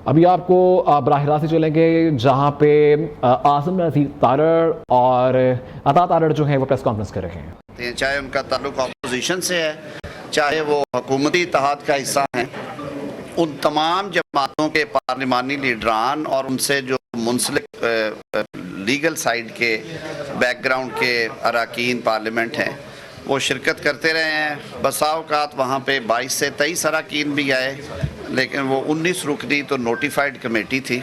अभी आपको बराह रास्त चलेंगे जहां पे आज़म नज़ीर तारड़ और अता तारड़ जो है वो प्रेस कॉन्फ्रेंस कर रहे हैं। चाहे उनका ताल्लुक अपोजिशन से है, चाहे वो हुकूमती इत्तेहाद का हिस्सा हैं, उन तमाम जमातों के पार्लिमानी लीडरान और उनसे जो मुंसलिक लीगल साइड के बैकग्राउंड के अरकान पार्लियामेंट हैं वो शिरकत करते रहे हैं। बसा औकात वहाँ पे 22 से 23 अरकान भी आए, लेकिन वो 19 रुकनी तो नोटिफाइड कमेटी थी।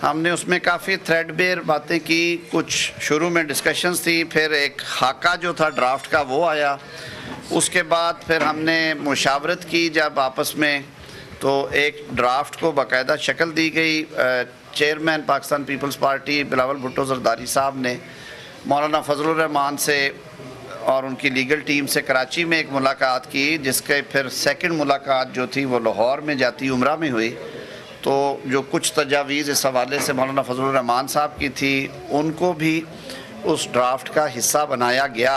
हमने उसमें काफ़ी थ्रेडबेयर बातें की, कुछ शुरू में डिस्कशंस थी, फिर एक खाका जो था ड्राफ्ट का वो आया, उसके बाद फिर हमने मुशावरत की जब आपस में, तो एक ड्राफ्ट को बाकायदा शक्ल दी गई। Chairman Pakistan Peoples Party Bilawal Bhutto Zardari साहब ने मौलाना फजलुर रहमान से और उनकी लीगल टीम से कराची में एक मुलाकात की, जिसके फिर सेकंड मुलाकात जो थी वो लाहौर में जाती उम्रा में हुई। तो जो कुछ तजावीज़ इस हवाले से मौलाना फजलुर रहमान साहब की थी, उनको भी उस ड्राफ्ट का हिस्सा बनाया गया।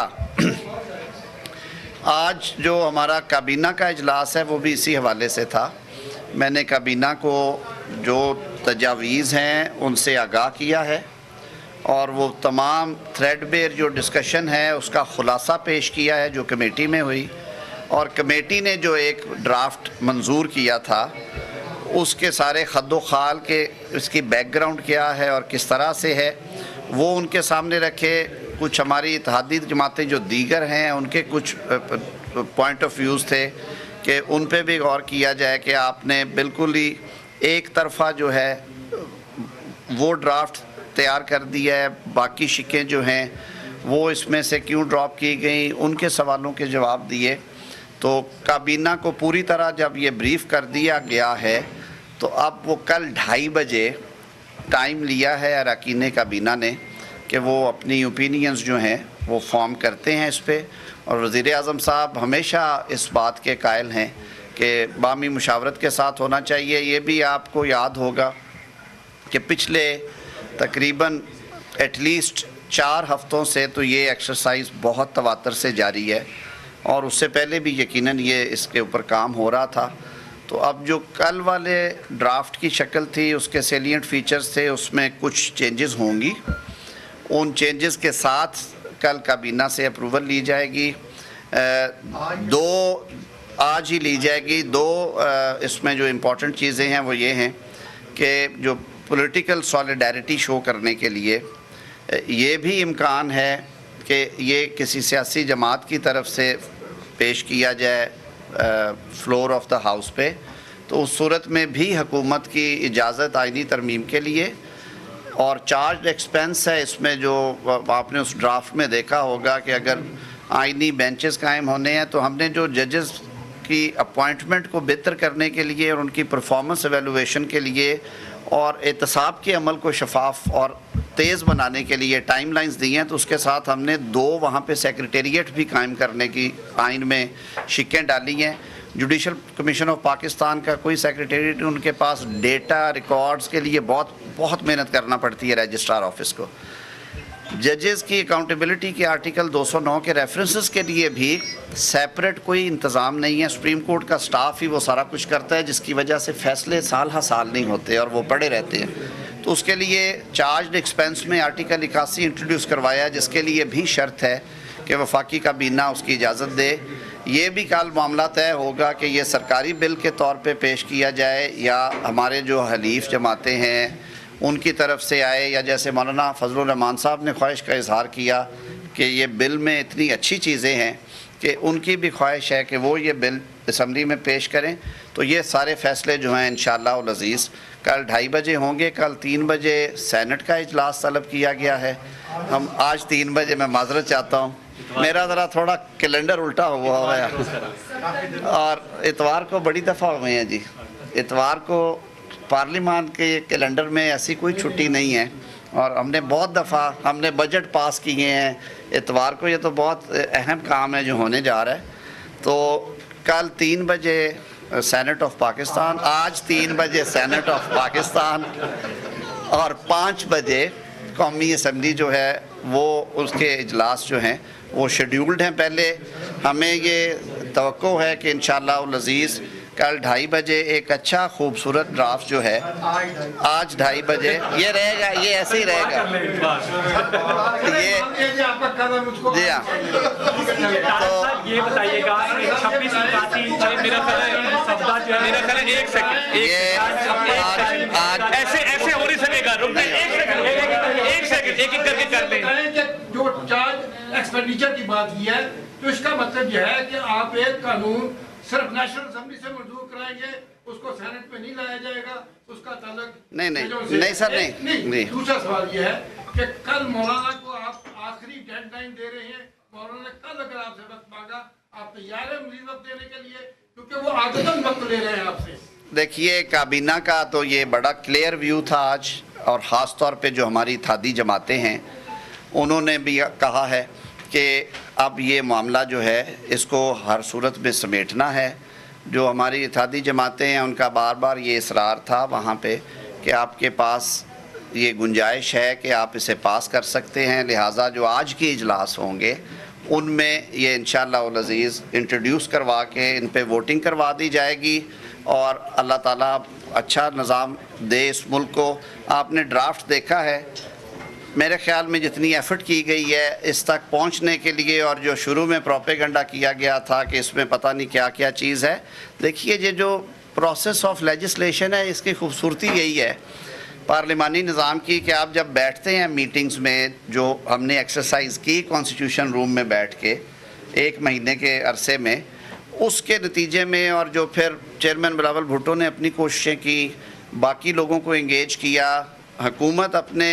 आज जो हमारा काबीना का इजलास है वो भी इसी हवाले से था। मैंने काबीना को जो तजावीज़ हैं उनसे आगाह किया है और वो तमाम थ्रेडबेयर जो डिस्कशन है उसका ख़ुलासा पेश किया है जो कमेटी में हुई, और कमेटी ने जो एक ड्राफ्ट मंजूर किया था उसके सारे खद्दो खाल के इसकी बैकग्राउंड क्या है और किस तरह से है वो उनके सामने रखे। कुछ हमारी इत्तेहादी जमातें जो दीगर हैं उनके कुछ पॉइंट ऑफ व्यूज़ थे कि उन पे भी गौर किया जाए कि आपने बिल्कुल ही एक तरफ़ा जो है वो ड्राफ्ट तैयार कर दिया है, बाकी शिकें जो हैं वो इसमें से क्यों ड्रॉप की गई, उनके सवालों के जवाब दिए। तो काबीना को पूरी तरह जब ये ब्रीफ़ कर दिया गया है तो अब वो कल 2:30 बजे टाइम लिया है अरकान काबीना ने कि वो अपनी ओपिनियंस जो हैं वो फॉर्म करते हैं इस पर। और वज़ीर आज़म साहब हमेशा इस बात के कायल हैं कि बामी मुशावरत के साथ होना चाहिए। ये भी आपको याद होगा कि पिछले तकरीबन एटलीस्ट 4 हफ़्तों से तो ये एक्सरसाइज बहुत तवातर से जारी है, और उससे पहले भी यकीनन ये इसके ऊपर काम हो रहा था। तो अब जो कल वाले ड्राफ्ट की शक्ल थी उसके सेलिएंट फीचर्स थे, उसमें कुछ चेंजेस होंगी। उन चेंजेस के साथ कल काबीना से अप्रूवल ली जाएगी। आज ही ली जाएगी। इसमें जो इम्पोर्टेंट चीज़ें हैं वो ये हैं कि जो पॉलिटिकल सॉलिडारिटी शो करने के लिए ये भी इम्कान है कि ये किसी सियासी जमात की तरफ से पेश किया जाए फ्लोर ऑफ द हाउस पे, तो उस सूरत में भी हुकूमत की इजाज़त आइनी तरमीम के लिए। और चार्ज एक्सपेंस है इसमें, जो आपने उस ड्राफ्ट में देखा होगा कि अगर आइनी बेंचेस कायम होने हैं तो हमने जो जजेस की अपॉइंटमेंट को बेहतर करने के लिए और उनकी परफॉर्मेंस एवेलुएशन के लिए और एहतसाब के अमल को शफाफ और तेज़ बनाने के लिए टाइमलाइंस दी हैं, तो उसके साथ हमने 2 वहाँ पे सेक्रेटेरिएट भी कायम करने की आइन में शिकें डाली हैं। जुडिशल कमीशन ऑफ पाकिस्तान का कोई सेक्रेटेरिएट, उनके पास डेटा रिकॉर्ड्स के लिए बहुत मेहनत करना पड़ती है रजिस्ट्रार ऑफिस को। जजेस की अकाउंटेबिलिटी के आर्टिकल 209 के रेफरेंसेस के लिए भी सेपरेट कोई इंतज़ाम नहीं है। सुप्रीम कोर्ट का स्टाफ ही वो सारा कुछ करता है, जिसकी वजह से फ़ैसले साल हर साल नहीं होते और वो पड़े रहते हैं। तो उसके लिए चार्ज एक्सपेंस में आर्टिकल 81 इंट्रोड्यूस करवाया, जिसके लिए भी शर्त है कि वफाकी काबीना उसकी इजाज़त दे। ये भी कल मामला तय होगा कि ये सरकारी बिल के तौर पे पेश किया जाए या हमारे जो हलीफ जमातें हैं उनकी तरफ से आए, या जैसे मौलाना फजलुर रहमान साहब ने ख्वाहिश का इजहार किया कि ये बिल में इतनी अच्छी चीज़ें हैं कि उनकी भी ख्वाहिश है कि वो ये बिल असम्बली में पेश करें। तो ये सारे फ़ैसले जो हैं इंशाअल्लाह उल अज़ीज़ कल 2:30 बजे होंगे। कल 3 बजे सेनेट का इजलास तलब किया गया है। हम आज 3 बजे, मैं माज़रत चाहता हूँ, मेरा ज़रा थोड़ा कैलेंडर उल्टा हुआ है और इतवार को बड़ी दफ़ा हुए हैं जी। इतवार को पार्लियामान के कैलेंडर में ऐसी कोई छुट्टी नहीं है, और हमने बहुत दफ़ा हमने बजट पास किए हैं इतवार को। ये तो बहुत अहम काम है जो होने जा रहा है। तो कल 3 बजे सेनेट ऑफ पाकिस्तान, आज 3 बजे सेनेट ऑफ पाकिस्तान और 5 बजे कौमी असम्बली जो है वो उसके इजलास जो हैं वो शेड्यूल्ड हैं। पहले हमें ये तवक्को है कि इंशाअल्लाह उल अज़ीज़ कल 2:30 बजे एक अच्छा खूबसूरत ड्राफ्ट जो है आज 2:30 बजे ये रहेगा, ये ऐसे ही रहेगा। ये जी हाँ, तो ये बताइएगा 26 एक सेकंड ये आज ऐसे हो नहीं सकेगा। रुक एक सेकंड एक करके कर लें। जो चार्ज एक्सपेंडिचर की बात की है तो इसका मतलब यह है कि आप एक कानून सिर्फ नेशनल असेंबली से मंजूर कराएंगे, उसको सेनेट में नहीं लाया जाएगा, उसका ताल्लुक नहीं सर, नहीं। दूसरा सवाल यह है कि कल मौलाना को आप आखिरी डेडलाइन दे रहे हैं। मौलाना ने कल अगर आपसे वक्त मांगा, आप तैयार है मजीद वक्त देने के लिए, क्योंकि वो आदतन वक्त ले रहे हैं आपसे। देखिए, काबीना का तो ये बड़ा क्लियर व्यू था आज, और ख़ास तौर पे जो हमारी इत्तेहादी जमातें हैं उन्होंने भी कहा है कि अब ये मामला जो है इसको हर सूरत में समेटना है। जो हमारी इत्तेहादी जमातें हैं उनका बार बार ये इसरार था वहाँ पे कि आपके पास ये गुंजाइश है कि आप इसे पास कर सकते हैं, लिहाजा जो आज के इजलास होंगे उनमें ये इंशाअल्लाह उल अज़ीज़ इंट्रोड्यूस करवा के इन पे वोटिंग करवा दी जाएगी और अल्लाह ताला अच्छा निज़ाम दे इस मुल्क को। आपने ड्राफ्ट देखा है, मेरे ख़्याल में जितनी एफ़र्ट की गई है इस तक पहुंचने के लिए, और जो शुरू में प्रोपेगेंडा किया गया था कि इसमें पता नहीं क्या क्या चीज़ है, देखिए ये जो प्रोसेस ऑफ लेजिस्लेशन है इसकी खूबसूरती यही है पार्लिमानी निज़ाम की कि आप जब बैठते हैं मीटिंग्स में, जो हमने एक्सरसाइज की कॉन्स्टिट्यूशन रूम में बैठ के 1 महीने के अरसे में, उसके नतीजे में, और जो फिर चेयरमैन बिलावल भुट्टो ने अपनी कोशिशें की, बाकी लोगों को इंगेज किया, हुकूमत अपने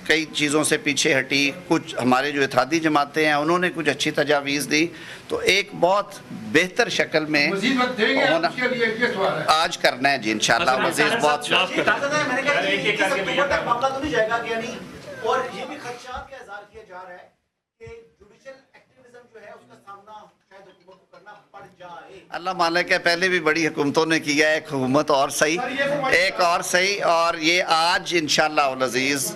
कई चीज़ों से पीछे हटी, कुछ हमारे जो इत्तेहादी जमातें हैं उन्होंने कुछ अच्छी तजावीज़ दी, तो एक बहुत बेहतर शक्ल में होना आज करना है जी इंशाअल्लाह। मज़ीद बहुत अल्लाह मालिक है, पहले भी बड़ी हुकूमतों ने किया है, एक हुकूमत और सही, एक और सही, और ये आज इंशाअल्लाह उल अज़ीज़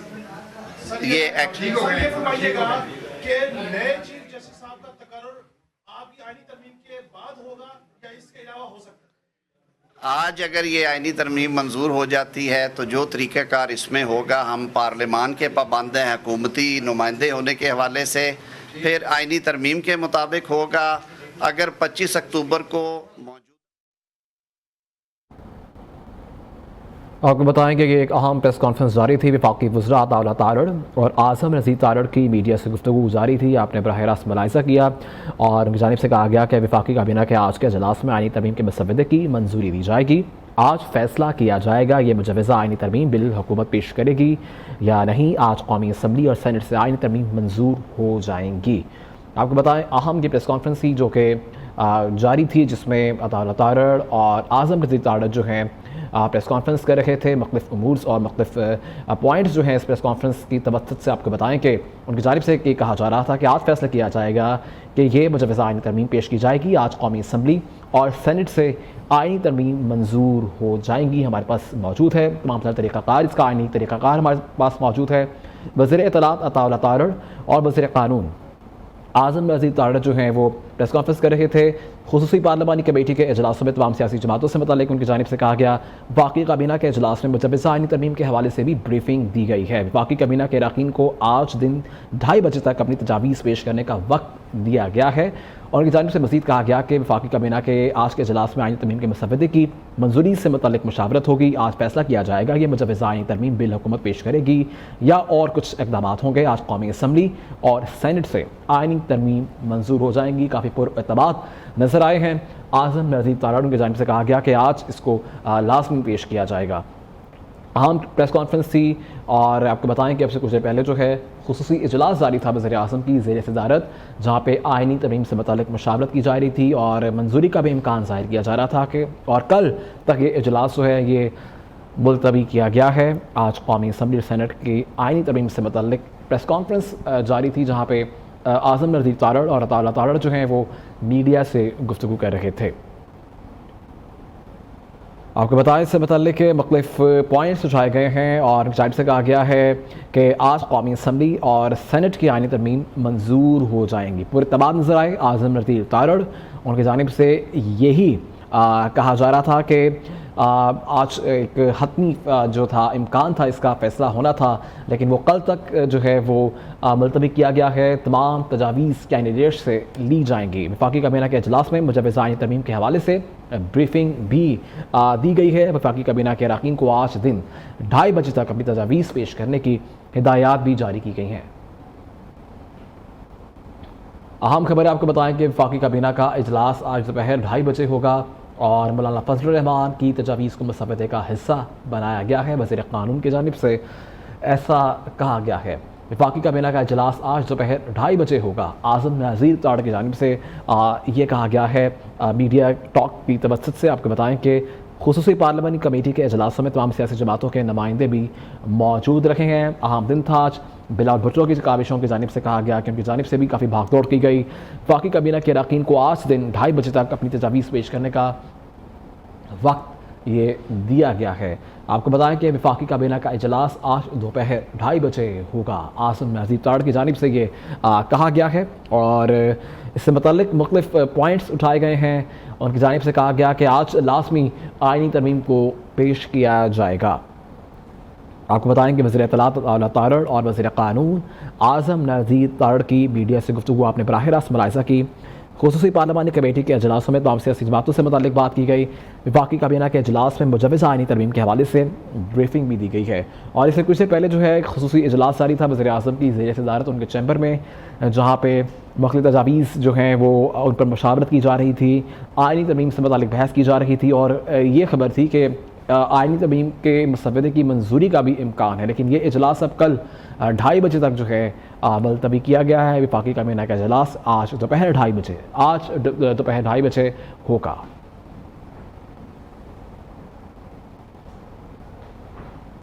ये एक्चुअली कि नए चीफ जस्टिस साहब का तकर्रुर आपकी आईनी तरमीम के बाद होगा या इसके अलावा हो सकता है? आज अगर ये आईनी तरमीम मंजूर हो जाती है तो जो तरीक़ाकार इसमें होगा, हम पार्लिमान के पाबंद हैं हुकूमती नुमाइंदे होने के हवाले से, फिर आईनी तरमीम के मुताबिक होगा। अगर 25 अक्टूबर को आपको बताएं कि एक अहम प्रेस कॉन्फ्रेंस जारी थी। वफाकी वज़रा अता तारड़ और आज़म रज़ीक तारड़ की मीडिया से गुफ्तगू जारी थी। आपने बराह रास्त मुलाहिज़ा किया और उनकी जानिब से कहा गया कि वफाकी काबीना के आज के इजलास में आईनी तरमीम के मसवदे की मंजूरी दी जाएगी। आज फैसला किया जाएगा ये मुजवज़ा आईनी तरमीम बिल हुकूमत पेश करेगी या नहीं। आज कौमी असम्बली और सेनेट से आईनी तरमीम मंजूर हो जाएंगी। आपको बताएं अहम ये प्रेस कॉन्फ्रेंस थी जो कि जारी थी, जिसमें अता तारड़ और आज़म रज़ीक तारड़ जो हैं प्रेस कॉन्फ्रेंस कर रहे थे। मुख्तलिफ उमूर और मुख्तलिफ पॉइंट्स जो हैं इस प्रेस कॉन्फ्रेंस की तवज्जुह से आपको बताएं कि उनकी जानिब से ये कहा जा रहा था कि आज फैसला किया जाएगा कि ये मुजवज़ा आईनी तरमीम पेश की जाएगी। आज कौमी असम्बली और सेनेट से आईनी तरमीम मंजूर हो जाएंगी। हमारे पास मौजूद है तमाम तरीक़ाकार, इसका आईनी तरीक़ाकार हमारे पास मौजूद है। वज़ीर इत्तलात अता तारड़ और वज़ीर क़ानून आज़म रज़ीक तारड़ जो हैं वो प्रेस कॉन्फ्रेंस कर रहे थे। खुसूसी पार्लिमानी कमेटी के इजलासों में तमाम सियासी जमातों से मतलब उनकी जानिब से कहा गया। वफाकी काबीना के इजलास में मुजवज़ा आईनी तरमीम के हवाले से भी ब्रीफिंग दी गई है। वफाकी काबीना के अरकान को आज दिन 2:30 बजे तक अपनी तजावीज़ पेश करने का वक्त दिया गया है और उनकी जानिब से मज़ीद कहा गया कि वफाकी काबीना के आज के इजलास में आईनी तरमीम के मसवदे की मंजूरी से मुतल्लिक़ मुशावरत होगी। आज फैसला किया जाएगा ये मुजवज़ा आईनी तरमीम बिल हुकूमत पेश करेगी या और कुछ इक़दाम होंगे। आज कौमी असम्बली और सेनेट से आईनी तरमीम मंजूर हो जाएंगी। काफ़ी पुरअतमाद नज़र आए हैं। आज़म रज़ीक तारड़ की जानिब से कहा गया कि आज इसको लाज़मी पेश किया जाएगा। अहम प्रेस कॉन्फ्रेंस थी और आपको बताएं कि अब से कुछ देर पहले जो है खुसूसी इजलास जारी था वज़ीर आज़म की ज़ेर सदारत, जहाँ पे आईनी तरमीम से मुतालिक मशावरत की जा रही थी और मंजूरी का भी इम्कान ज़ाहिर किया जा रहा था कि और कल तक ये इजलास जो है ये मुलतवी किया गया है। आज कौमी असम्बली और सेनेट की आईनी तरमीम से मुतालिक प्रेस कॉन्फ्रेंस जारी थी, जहाँ पे आज़म रज़ीक तारड़ और अता तारड़ जो हैं वो मीडिया से गुफ्तगू कर रहे थे। आपको बताएं इससे मतलब के मुख्तलिफ पॉइंट्स उठाए गए हैं और जाहिर से कहा गया है कि आज कौमी असम्बली और सेनेट की आईनी तरमीम मंजूर हो जाएंगी। पूरे तबाद नज़र आए आज़म रज़ीक तारड़, उनकी जानिब से यही कहा जा रहा था कि आज एक हतमी जो था इम्कान था इसका फ़ैसला होना था, लेकिन वो कल तक जो है वो मुलतवी किया गया है। तमाम तजावीज़ कैंडिडेट से ली जाएंगी। वफाकी काबीना के अजलास में मुजव्वज़ आईनी तरमीम के हवाले से ब्रीफिंग भी दी गई है। वफाकी काबीना के अरकान को आज दिन 2:30 बजे तक अपनी तजावीज़ पेश करने की हिदायत भी जारी की गई हैं। अहम खबर आपको बताएं कि वफाकी काबीना का इजलास आज दोपहर 2:30 बजे होगा और मौलाना फजलुर रहमान की तजावीज़ को मसवदे का हिस्सा बनाया गया है। वज़ीर क़ानून की जानिब से ऐसा कहा गया है। वफाकी काबीना का इजलास आज दोपहर 2:30 बजे होगा। आज़म नज़ीर तारड़ की जानिब से ये कहा गया है। मीडिया टॉक की तवज्जुह से आपको बताएं कि खुसूसी पार्लिमानी कमेटी के इजलासों में तमाम सियासी जमातों के नुमाइंदे भी मौजूद रखे हैं। अहम दिन था आज। बिलावल भुट्टो की काविशों की जानिब से कहा गया कि उनकी जानिब से भी काफ़ी भागदौड़ की गई। वफाकी काबीना के अरकान को आज दिन 2:30 बजे तक अपनी तजावीज़ पेश करने का वक्त ये दिया गया है। आपको बताएं कि वफाकी काबीना का इजलास आज दोपहर 2:30 बजे होगा। आज़म नज़ीर तारड़ की जानिब से ये कहा गया है और इससे मुतल्लिक़ मुख्तलिफ पॉइंट्स उठाए गए हैं। उनकी जानिब से कहा गया कि आज लाजमी आइनी तरमीम को पेश किया जाएगा। आपको बताएं कि वज़ीर इत्तलात आला तारड़ और वज़ीर क़ानून आज़म नज़ीर तारड़ की मीडिया से गुफ्तगू आपने बराह रास्त मुलाहिज़ा की। खुसूसी पार्लिमानी कमेटी के अजलासों में तमाम सियासी जमातों से मुताल्लिक़ बात की गई। वफाकी काबीना के अजलास में मुजव्वज़ आइनी तरमीम के हवाले से ब्रीफिंग भी दी गई है। और इससे कुछ से पहले जो है खुसूसी इजलास जारी था वज़ीर आज़म की ज़ेर सदारत उनके चैम्बर में, जहाँ पे मुख्तलिफ़ तजावीज़ जो हैं वो उन पर मशावरत की जा रही थी, आइनी तरमीम से मुताल्लिक़ बहस की जा रही थी और ये खबर थी कि आइनी तरमीम के मसवदे की मंजूरी का भी इम्कान है। लेकिन ये इजलास अब कल 2:30 बजे तक जो है मुलतवी किया गया है। वफाकी काबीना का इजलास आज दोपहर 2:30 बजे होगा।